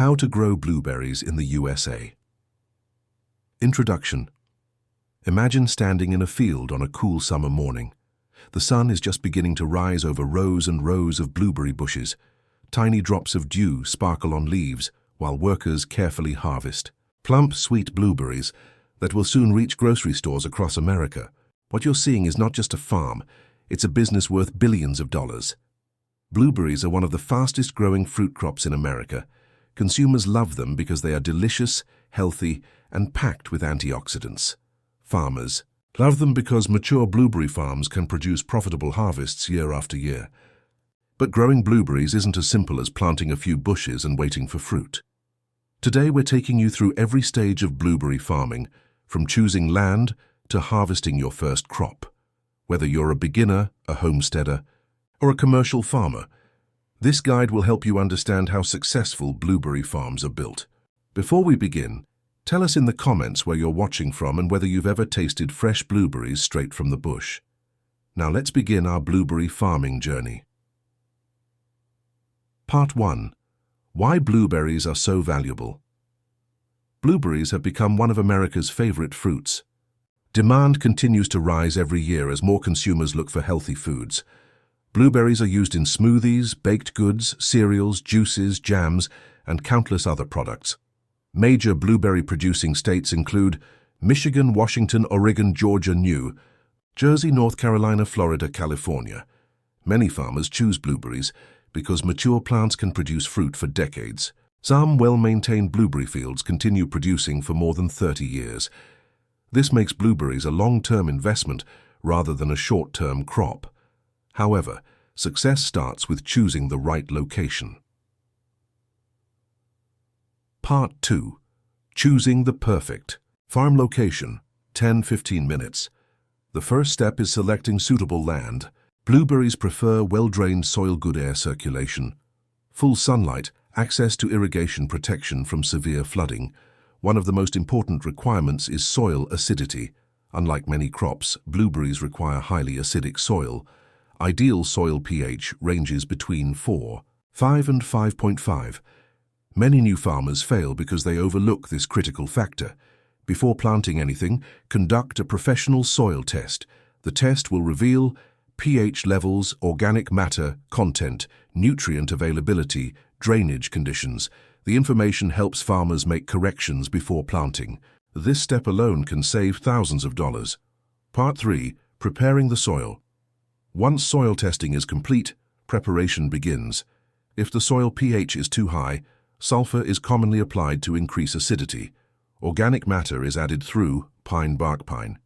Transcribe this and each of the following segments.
How to grow blueberries in the USA. Introduction. Imagine standing in a field on a cool summer morning. The sun is just beginning to rise over rows and rows of blueberry bushes. Tiny drops of dew sparkle on leaves while workers carefully harvest. Plump, sweet blueberries that will soon reach grocery stores across America. What you're seeing is not just a farm, it's a business worth billions of dollars. Blueberries are one of the fastest growing fruit crops in America. Consumers love them because they are delicious, healthy, and packed with antioxidants. Farmers love them because mature blueberry farms can produce profitable harvests year after year. But growing blueberries isn't as simple as planting a few bushes and waiting for fruit. Today we're taking you through every stage of blueberry farming, from choosing land to harvesting your first crop. Whether you're a beginner, a homesteader, or a commercial farmer, this guide will help you understand how successful blueberry farms are built. Before we begin, tell us in the comments where you're watching from and whether you've ever tasted fresh blueberries straight from the bush. Now let's begin our blueberry farming journey. Part 1. Why blueberries are so valuable. Blueberries have become one of America's favorite fruits. Demand continues to rise every year as more consumers look for healthy foods. Blueberries are used in smoothies, baked goods, cereals, juices, jams, and countless other products. Major blueberry-producing states include Michigan, Washington, Oregon, Georgia, New Jersey, North Carolina, Florida, California. Many farmers choose blueberries because mature plants can produce fruit for decades. Some well-maintained blueberry fields continue producing for more than 30 years. This makes blueberries a long-term investment rather than a short-term crop. However, success starts with choosing the right location. Part 2. Choosing the perfect farm location, 10-15 minutes. The first step is selecting suitable land. Blueberries prefer well-drained soil, good air circulation, full sunlight, access to irrigation protection from severe flooding. One of the most important requirements is soil acidity. Unlike many crops, blueberries require highly acidic soil. Ideal soil pH ranges between 4.5 and 5.5. Many new farmers fail because they overlook this critical factor. Before planting anything, conduct a professional soil test. The test will reveal pH levels, organic matter content, nutrient availability, drainage conditions. The information helps farmers make corrections before planting. This step alone can save thousands of dollars. Part 3. Preparing the soil. Once soil testing is complete, preparation begins. If the soil pH is too high, sulfur is commonly applied to increase acidity. Organic matter is added through pine bark pine.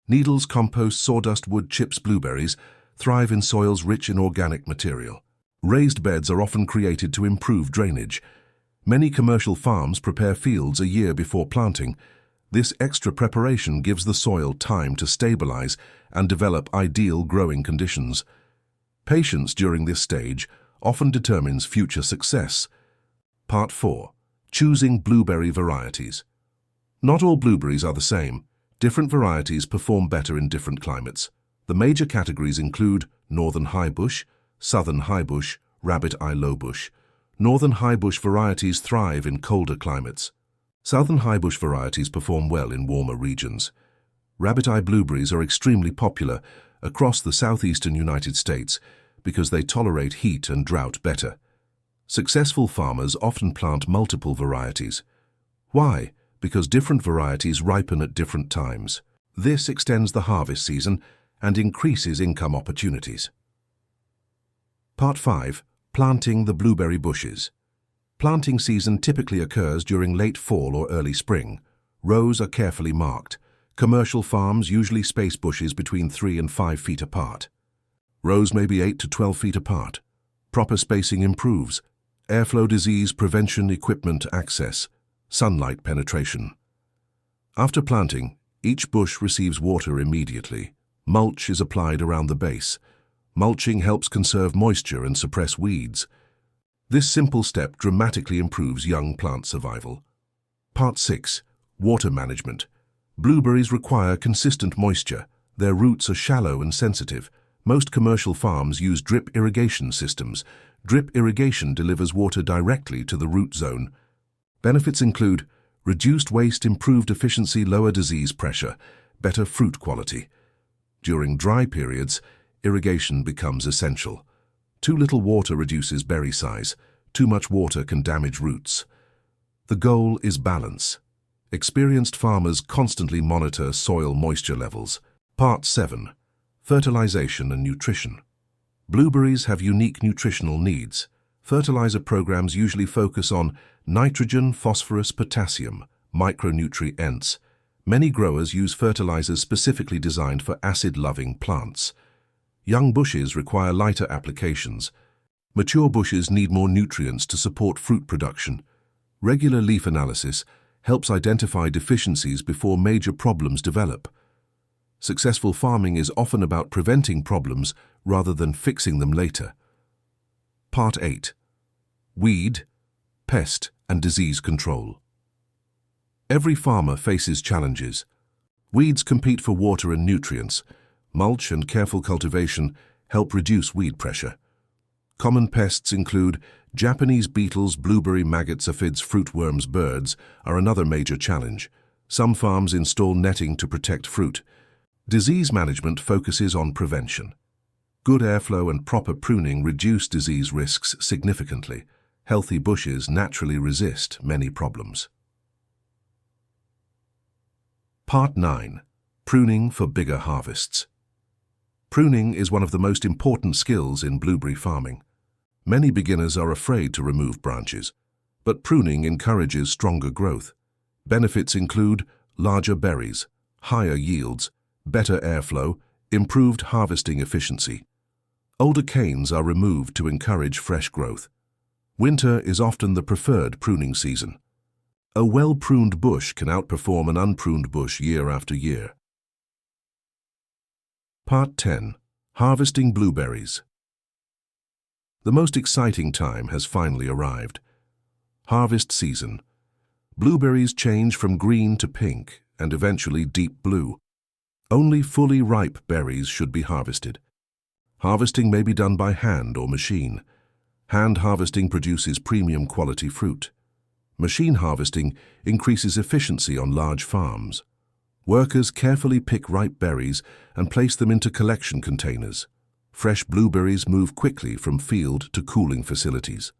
Needles, compost, sawdust, wood chips, blueberries thrive in soils rich in organic material. Raised beds are often created to improve drainage. Many commercial farms prepare fields a year before planting. This extra preparation gives the soil time to stabilize and develop ideal growing conditions. Patience during this stage often determines future success. Part 4. Choosing blueberry varieties. Not all blueberries are the same. Different varieties perform better in different climates. The major categories include northern highbush, southern highbush, rabbit eye lowbush. Northern highbush varieties thrive in colder climates. Southern highbush varieties perform well in warmer regions. Rabbit eye blueberries are extremely popular across the southeastern United States because they tolerate heat and drought better. Successful farmers often plant multiple varieties. Why? Because different varieties ripen at different times. This extends the harvest season and increases income opportunities. Part 5. Planting the blueberry bushes. Planting season typically occurs during late fall or early spring. Rows are carefully marked. Commercial farms usually space bushes between 3 and 5 feet apart. Rows may be 8 to 12 feet apart. Proper spacing improves airflow, disease prevention, equipment access, sunlight penetration. After planting, each bush receives water immediately. Mulch is applied around the base. Mulching helps conserve moisture and suppress weeds. This simple step dramatically improves young plant survival. Part 6. Water management. Blueberries require consistent moisture. Their roots are shallow and sensitive. Most commercial farms use drip irrigation systems. Drip irrigation delivers water directly to the root zone. Benefits include reduced waste, improved efficiency, lower disease pressure, better fruit quality. During dry periods, irrigation becomes essential. Too little water reduces berry size. Too much water can damage roots. The goal is balance. Experienced farmers constantly monitor soil moisture levels. Part 7. Fertilization and nutrition. Blueberries have unique nutritional needs. Fertilizer programs usually focus on nitrogen, phosphorus, potassium, micronutrients. Many growers use fertilizers specifically designed for acid-loving plants. Young bushes require lighter applications. Mature bushes need more nutrients to support fruit production. Regular leaf analysis helps identify deficiencies before major problems develop. Successful farming is often about preventing problems rather than fixing them later. Part 8. Weed, pest, and disease control. Every farmer faces challenges. Weeds compete for water and nutrients. Mulch and careful cultivation help reduce weed pressure. Common pests include Japanese beetles, blueberry maggots, aphids, fruitworms, birds are another major challenge. Some farms install netting to protect fruit. Disease management focuses on prevention. Good airflow and proper pruning reduce disease risks significantly. Healthy bushes naturally resist many problems. Part 9. Pruning for bigger harvests. Pruning is one of the most important skills in blueberry farming. Many beginners are afraid to remove branches, but pruning encourages stronger growth. Benefits include larger berries, higher yields, better airflow, improved harvesting efficiency. Older canes are removed to encourage fresh growth. Winter is often the preferred pruning season. A well-pruned bush can outperform an unpruned bush year after year. Part 10. Harvesting blueberries. The most exciting time has finally arrived. Harvest season. Blueberries change from green to pink and eventually deep blue. Only fully ripe berries should be harvested. Harvesting may be done by hand or machine. Hand harvesting produces premium quality fruit. Machine harvesting increases efficiency on large farms. Workers carefully pick ripe berries and place them into collection containers. Fresh blueberries move quickly from field to cooling facilities.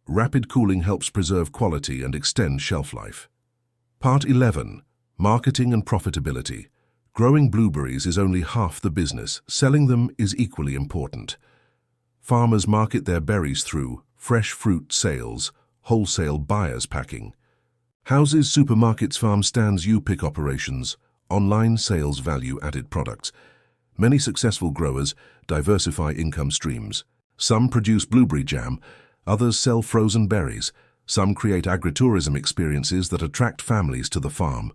Rapid cooling helps preserve quality and extend shelf life. Part 11. Marketing and profitability. Growing blueberries is only half the business. Selling them is equally important. Farmers market their berries through fresh fruit sales, wholesale buyers packing. Houses, supermarkets, farm stands, you-pick operations, online sales, value-added products. Many successful growers diversify income streams. Some produce blueberry jam, others sell frozen berries. Some create agritourism experiences that attract families to the farm.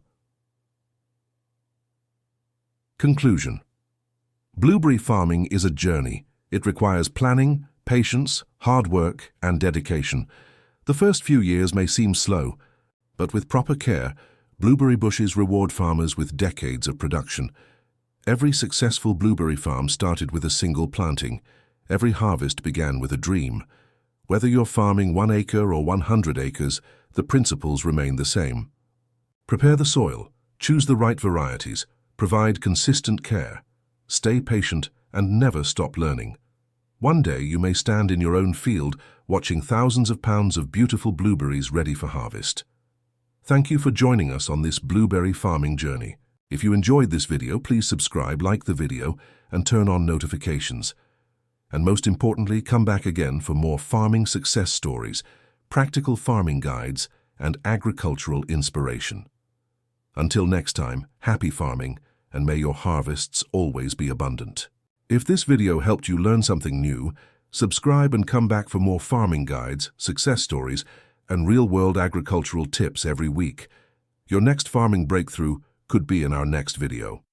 Conclusion. Blueberry farming is a journey. It requires planning, patience, hard work, and dedication. The first few years may seem slow, but with proper care, blueberry bushes reward farmers with decades of production. Every successful blueberry farm started with a single planting. Every harvest began with a dream. Whether you're farming 1 acre or 100 acres, the principles remain the same. Prepare the soil, choose the right varieties, provide consistent care, stay patient, and never stop learning. One day you may stand in your own field watching thousands of pounds of beautiful blueberries ready for harvest. Thank you for joining us on this blueberry farming journey. If you enjoyed this video, please subscribe, like the video, and turn on notifications. And most importantly, come back again for more farming success stories, practical farming guides, and agricultural inspiration. Until next time, happy farming, and may your harvests always be abundant. If this video helped you learn something new, subscribe and come back for more farming guides, success stories, and real-world agricultural tips every week. Your next farming breakthrough could be in our next video.